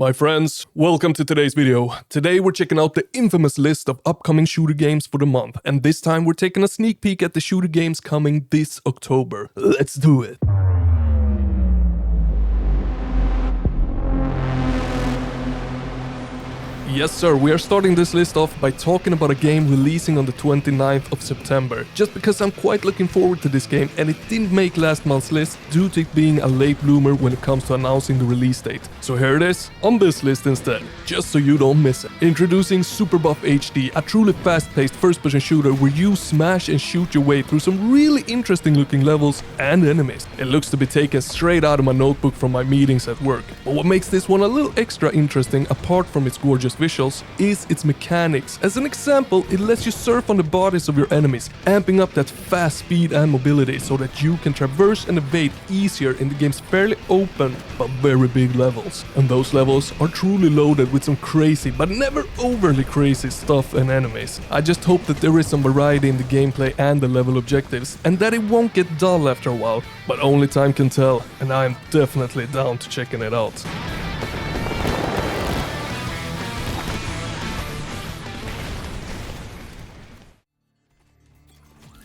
My friends, welcome to today's video. Today we're checking out the infamous list of upcoming shooter games for the month, and this time we're taking a sneak peek at the shooter games coming this October. Let's do it! Yes sir, we are starting this list off by talking about a game releasing on the 29th of September, just because I'm quite looking forward to this game and it didn't make last month's list due to it being a late bloomer when it comes to announcing the release date. So here it is, on this list instead, just so you don't miss it. Introducing Super Buff HD, a truly fast-paced first-person shooter where you smash and shoot your way through some really interesting looking levels and enemies. It looks to be taken straight out of my notebook from my meetings at work. But what makes this one a little extra interesting, apart from its gorgeous visuals, is its mechanics. As an example, it lets you surf on the bodies of your enemies, amping up that fast speed and mobility so that you can traverse and evade easier in the game's fairly open but very big levels. And those levels are truly loaded with some crazy but never overly crazy stuff and enemies. I just hope that there is some variety in the gameplay and the level objectives, and that it won't get dull after a while, but only time can tell, and I am definitely down to checking it out.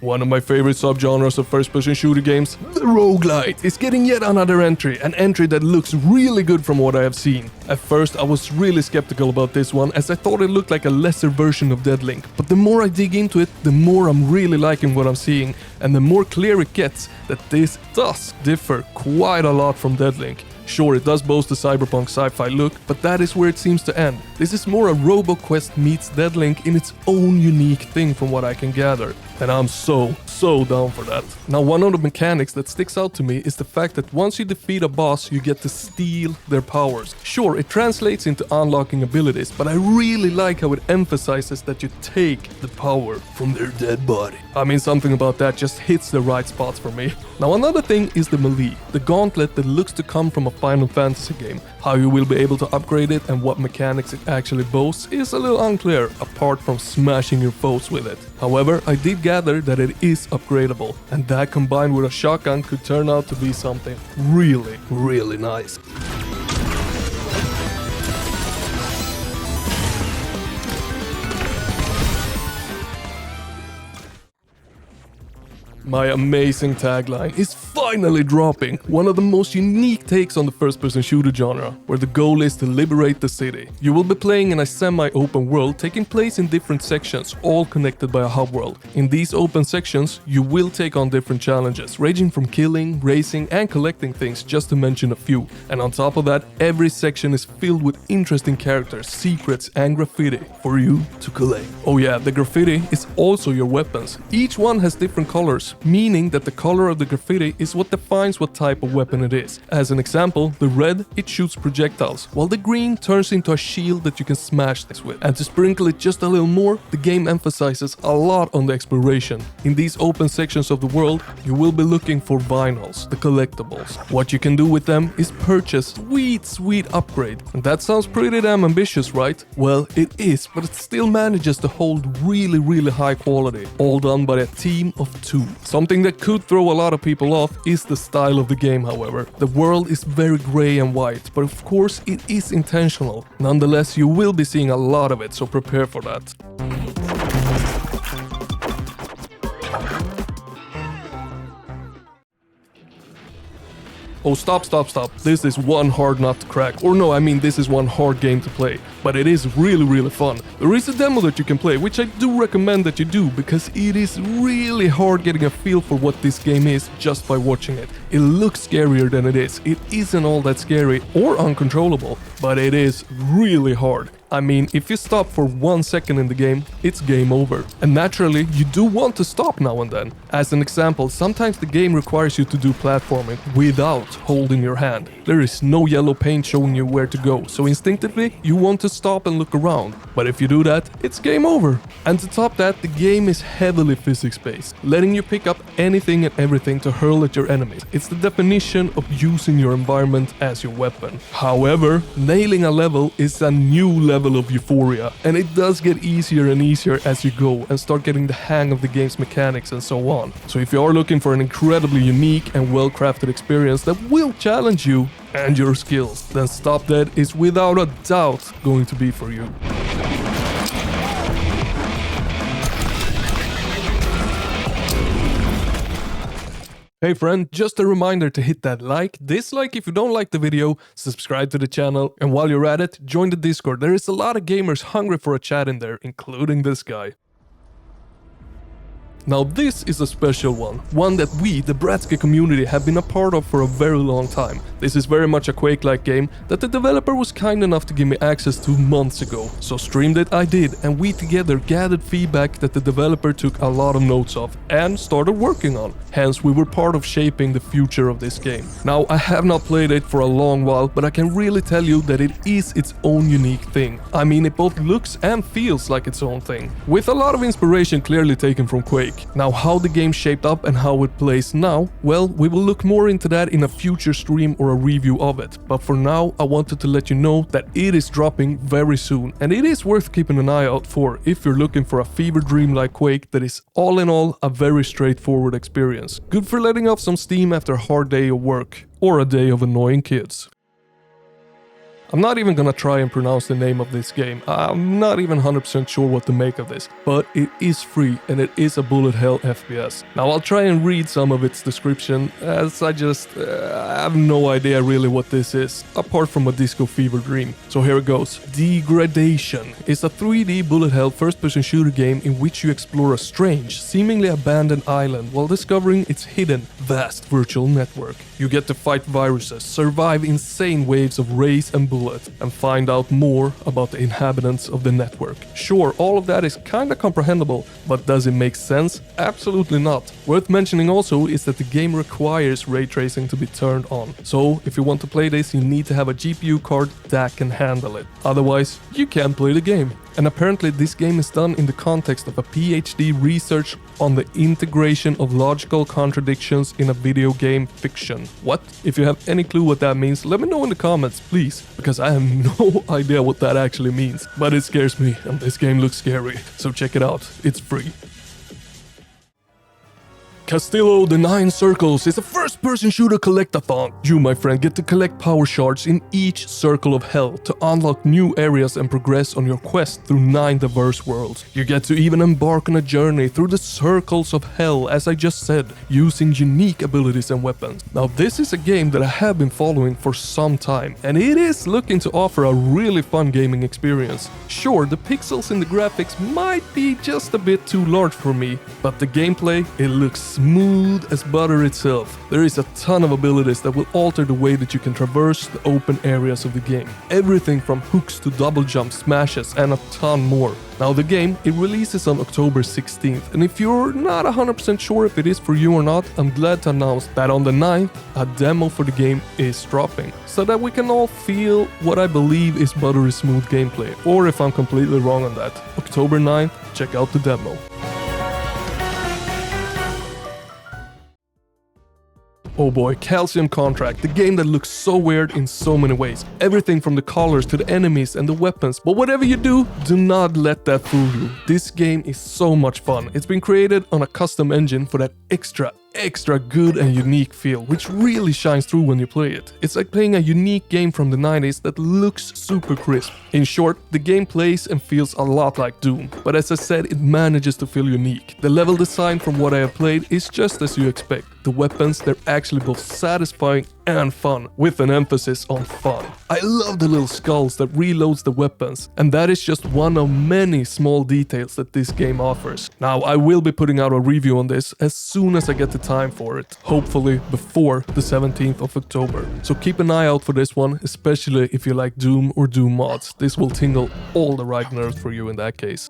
One of my favorite subgenres of first-person shooter games, the roguelite, is getting yet another entry, an entry that looks really good from what I have seen. At first I was really skeptical about this one, as I thought it looked like a lesser version of Deadlink, but the more I dig into it, the more I'm really liking what I'm seeing, and the more clear it gets that this does differ quite a lot from Deadlink. Sure, it does boast a cyberpunk sci-fi look, but that is where it seems to end. This is more a RoboQuest meets Deadlink in its own unique thing from what I can gather. And I'm so down for that. Now, one of the mechanics that sticks out to me is the fact that once you defeat a boss, you get to steal their powers. Sure, it translates into unlocking abilities, but I really like how it emphasizes that you take the power from their dead body. I mean, something about that just hits the right spots for me. Now, another thing is the melee, the gauntlet that looks to come from a Final Fantasy game. How you will be able to upgrade it and what mechanics it actually boasts is a little unclear, apart from smashing your foes with it. However, I did gather that it is upgradable, and that combined with a shotgun could turn out to be something really nice. My amazing tagline is finally dropping, one of the most unique takes on the first-person shooter genre, where the goal is to liberate the city. You will be playing in a semi-open world taking place in different sections, all connected by a hub world. In these open sections, you will take on different challenges, ranging from killing, racing, and collecting things, just to mention a few. And on top of that, every section is filled with interesting characters, secrets, and graffiti for you to collect. Oh yeah, the graffiti is also your weapons. Each one has different colors, meaning that the color of the graffiti is what defines what type of weapon it is. As an example, the red, it shoots projectiles, while the green turns into a shield that you can smash things with. And to sprinkle it just a little more, the game emphasizes a lot on the exploration. In these open sections of the world, you will be looking for vinyls, the collectibles. What you can do with them is purchase sweet upgrade. And that sounds pretty damn ambitious, right? Well, it is, but it still manages to hold really high quality, all done by a team of two. Something that could throw a lot of people off is the style of the game, however. The world is very grey and white, but of course it is intentional. Nonetheless, you will be seeing a lot of it, so prepare for that. Oh, stop. This is one hard nut to crack. Or no, I mean this is one hard game to play. But it is really fun. There is a demo that you can play, which I do recommend that you do, because it is really hard getting a feel for what this game is just by watching it. It looks scarier than it is. It isn't all that scary or uncontrollable, but it is really hard. I mean, if you stop for 1 second in the game, it's game over. And naturally, you do want to stop now and then. As an example, sometimes the game requires you to do platforming without holding your hand. There is no yellow paint showing you where to go, so instinctively, you want to stop and look around. But if you do that, it's game over. And to top that, the game is heavily physics-based, letting you pick up anything and everything to hurl at your enemies. It's the definition of using your environment as your weapon. However, nailing a level is a new level of euphoria, and it does get easier and easier as you go and start getting the hang of the game's mechanics and so on. So if you are looking for an incredibly unique and well-crafted experience that will challenge you and your skills, then Stop Dead is without a doubt going to be for you. Hey friend, just a reminder to hit that like, dislike if you don't like the video, subscribe to the channel, and while you're at it, join the Discord. There is a lot of gamers hungry for a chat in there, including this guy. Now this is a special one that we, the Bratske community, have been a part of for a very long time. This is very much a Quake-like game that the developer was kind enough to give me access to months ago. So streamed it I did, and we together gathered feedback that the developer took a lot of notes of and started working on. Hence we were part of shaping the future of this game. Now I have not played it for a long while, but I can really tell you that it is its own unique thing. I mean, it both looks and feels like its own thing, with a lot of inspiration clearly taken from Quake. Now how the game shaped up and how it plays now, well, we will look more into that in a future stream or a review of it. But for now, I wanted to let you know that it is dropping very soon, and it is worth keeping an eye out for if you're looking for a fever dream like Quake that is all in all a very straightforward experience. Good for letting off some steam after a hard day of work, or a day of annoying kids. I'm not even gonna try and pronounce the name of this game. I'm not even 100% sure what to make of this, but it is free and it is a bullet hell FPS. Now I'll try and read some of its description, as I have no idea really what this is, apart from a disco fever dream. So here it goes. Degradation is a 3D bullet hell first-person shooter game in which you explore a strange, seemingly abandoned island while discovering its hidden, vast virtual network. You get to fight viruses, survive insane waves of rays and bullets, and find out more about the inhabitants of the network. Sure, all of that is kinda comprehensible, but does it make sense? Absolutely not. Worth mentioning also is that the game requires ray tracing to be turned on. So if you want to play this, you need to have a GPU card that can handle it. Otherwise, you can't play the game. And apparently this game is done in the context of a PhD research on the integration of logical contradictions in a video game fiction. What? If you have any clue what that means, let me know in the comments, please, because I have no idea what that actually means. But it scares me, and this game looks scary, so check it out, it's free. Castillo the 9 Circles is a first-person shooter collect-a-thon. You, my friend, get to collect power shards in each circle of hell to unlock new areas and progress on your quest through 9 diverse worlds. You get to even embark on a journey through the circles of hell, as I just said, using unique abilities and weapons. Now this is a game that I have been following for some time, and it is looking to offer a really fun gaming experience. Sure, the pixels in the graphics might be just a bit too large for me, but the gameplay, it looks smooth as butter itself. There is a ton of abilities that will alter the way that you can traverse the open areas of the game. Everything from hooks to double jumps, smashes, and a ton more. Now the game, it releases on October 16th, and if you're not 100% sure if it is for you or not, I'm glad to announce that on the 9th, a demo for the game is dropping, so that we can all feel what I believe is buttery smooth gameplay, or if I'm completely wrong on that. October 9th, check out the demo. Oh boy, Calcium Contract, the game that looks so weird in so many ways. Everything from the colors to the enemies and the weapons. But whatever you do not let that fool you. This game is so much fun. It's been created on a custom engine for that extra good and unique feel, which really shines through when you play it. It's like playing a unique game from the 90s that looks super crisp. In short, the game plays and feels a lot like Doom, but as I said, it manages to feel unique. The level design from what I have played is just as you expect. The weapons, they're actually both satisfying and fun, with an emphasis on fun. I love the little skulls that reloads the weapons, and that is just one of many small details that this game offers. Now, I will be putting out a review on this as soon as I get the time for it, hopefully before the 17th of October. So keep an eye out for this one, especially if you like Doom or Doom mods. This will tingle all the right nerves for you in that case.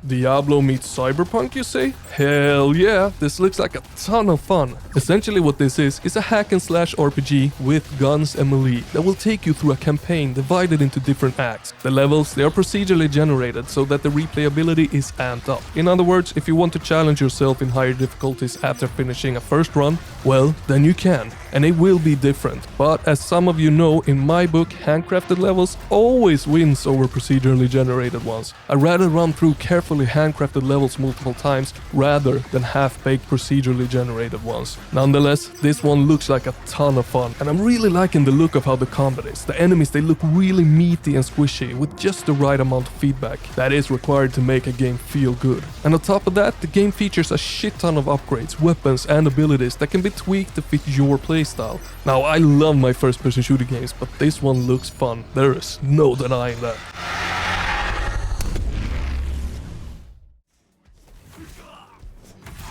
Diablo meets Cyberpunk, you say? Hell yeah, this looks like a ton of fun. Essentially what this is a hack and slash RPG with guns and melee that will take you through a campaign divided into different acts. The levels, they are procedurally generated so that the replayability is amped up. In other words, if you want to challenge yourself in higher difficulties after finishing a first run, well, then you can. And it will be different. But as some of you know, in my book, handcrafted levels always wins over procedurally generated ones. I'd rather run through carefully carefully handcrafted levels multiple times rather than half-baked procedurally generated ones. Nonetheless, this one looks like a ton of fun, and I'm really liking the look of how the combat is. The enemies, they look really meaty and squishy with just the right amount of feedback that is required to make a game feel good. And on top of that, the game features a shit ton of upgrades, weapons and abilities that can be tweaked to fit your playstyle. Now, I love my first-person shooter games, but this one looks fun. There is no denying that.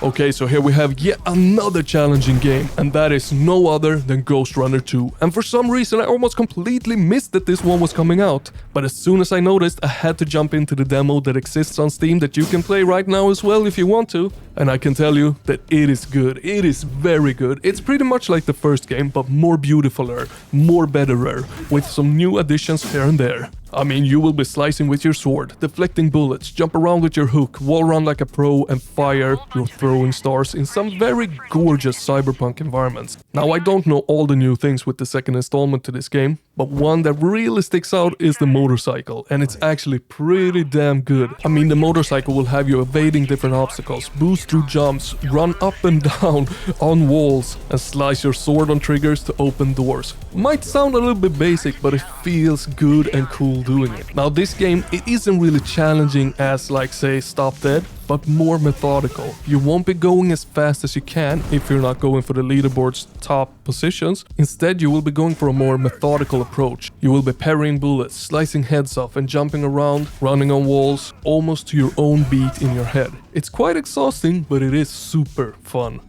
Okay, so here we have yet another challenging game, and that is no other than Ghostrunner 2. And for some reason I almost completely missed that this one was coming out. But as soon as I noticed, I had to jump into the demo that exists on Steam that you can play right now as well if you want to. And I can tell you that it is good. It is very good. It's pretty much like the first game, but more beautifuler, more betterer, with some new additions here and there. I mean, you will be slicing with your sword, deflecting bullets, jump around with your hook, wall run like a pro, and fire your throwing stars in some very gorgeous cyberpunk environments. Now, I don't know all the new things with the second installment to this game, but one that really sticks out is the motorcycle, and it's actually pretty damn good. I mean, the motorcycle will have you evading different obstacles, boost through jumps, run up and down on walls, and slice your sword on triggers to open doors. Might sound a little bit basic, but it feels good and cool doing it. Now, this game, it isn't really challenging as, like, say, Stop Dead, but more methodical. You won't be going as fast as you can if you're not going for the leaderboard's top positions. Instead, you will be going for a more methodical approach. You will be parrying bullets, slicing heads off, and jumping around, running on walls, almost to your own beat in your head. It's quite exhausting, but it is super fun.